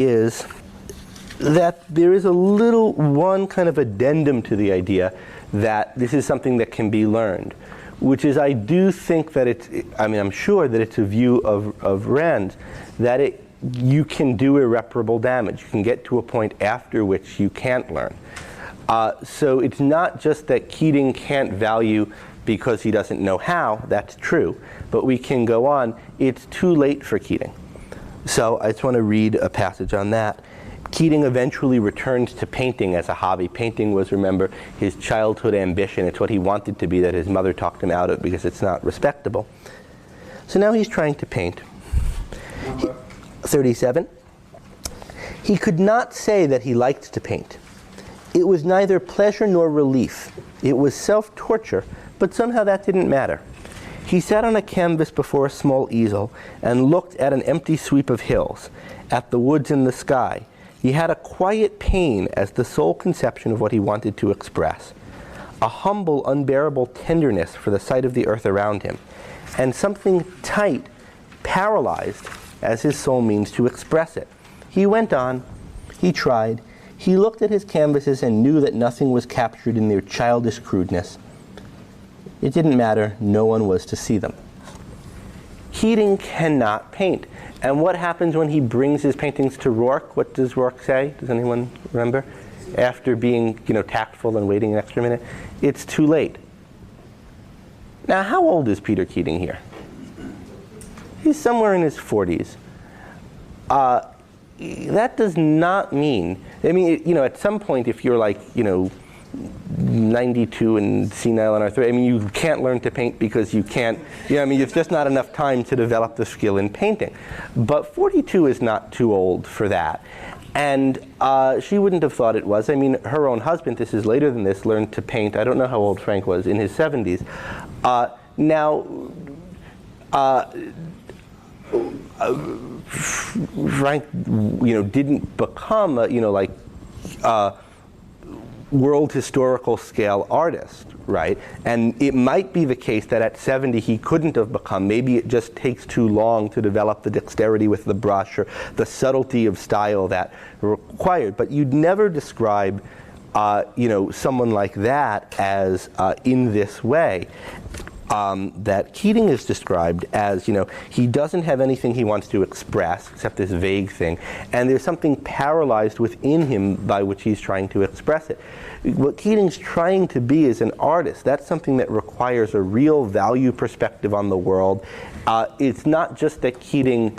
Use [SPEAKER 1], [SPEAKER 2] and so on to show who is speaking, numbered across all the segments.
[SPEAKER 1] is that there is a little one kind of addendum to the idea that this is something that can be learned, which is I do think that it's, I mean, I'm sure that it's a view of Rand's, that you can do irreparable damage. You can get to a point after which you can't learn. So it's not just that Keating can't value because he doesn't know how, that's true, but we can go on. It's too late for Keating. So I just want to read a passage on that. Keating eventually returned to painting as a hobby. Painting was, remember, his childhood ambition. It's what he wanted to be that his mother talked him out of because it's not respectable. So now he's trying to paint. 37. He could not say that he liked to paint. It was neither pleasure nor relief. It was self-torture, but somehow that didn't matter. He sat on a canvas before a small easel and looked at an empty sweep of hills, at the woods and the sky. He had a quiet pain as the sole conception of what he wanted to express, a humble, unbearable tenderness for the sight of the earth around him, and something tight, paralyzed, as his soul means to express it. He went on, he tried, he looked at his canvases and knew that nothing was captured in their childish crudeness. It didn't matter, no one was to see them. Keating cannot paint. And what happens when he brings his paintings to Rourke? What does Rourke say? Does anyone remember? After being, tactful and waiting an extra minute, it's too late. Now, how old is Peter Keating here? He's somewhere in his 40s. That does not mean, at some point if you're like, 92 and senile and arthritic, you can't learn to paint because you can't, it's just not enough time to develop the skill in painting. But 42 is not too old for that. And she wouldn't have thought it was. Her own husband, this is later than this, learned to paint, I don't know how old Frank was, in his 70s. Frank, didn't become a, world historical scale artist, right? And it might be the case that at 70 he couldn't have become. Maybe it just takes too long to develop the dexterity with the brush or the subtlety of style that required. But you'd never describe, someone like that as in this way. That Keating is described as, he doesn't have anything he wants to express except this vague thing, and there's something paralyzed within him by which he's trying to express it. What Keating's trying to be is an artist. That's something that requires a real value perspective on the world. It's not just that Keating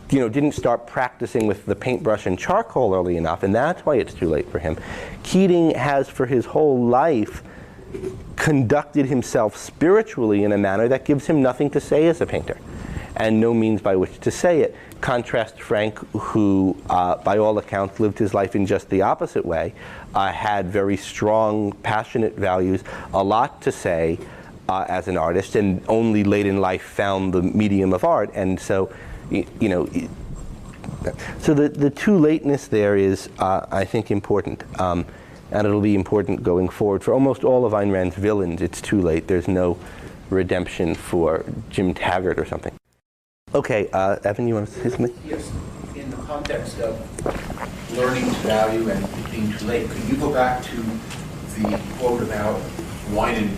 [SPEAKER 1] didn't start practicing with the paintbrush and charcoal early enough, and that's why it's too late for him. Keating has for his whole life conducted himself spiritually in a manner that gives him nothing to say as a painter, and no means by which to say it. Contrast Frank, who by all accounts lived his life in just the opposite way, had very strong, passionate values, a lot to say as an artist, and only late in life found the medium of art. And so, so the too lateness there is, I think, important. And it'll be important going forward. For almost all of Ayn Rand's villains, it's too late. There's no redemption for Jim Taggart or something. Okay, Evan, you want to say something?
[SPEAKER 2] Yes. In the context of learning to value and it being too late, could you go back to the quote about wine and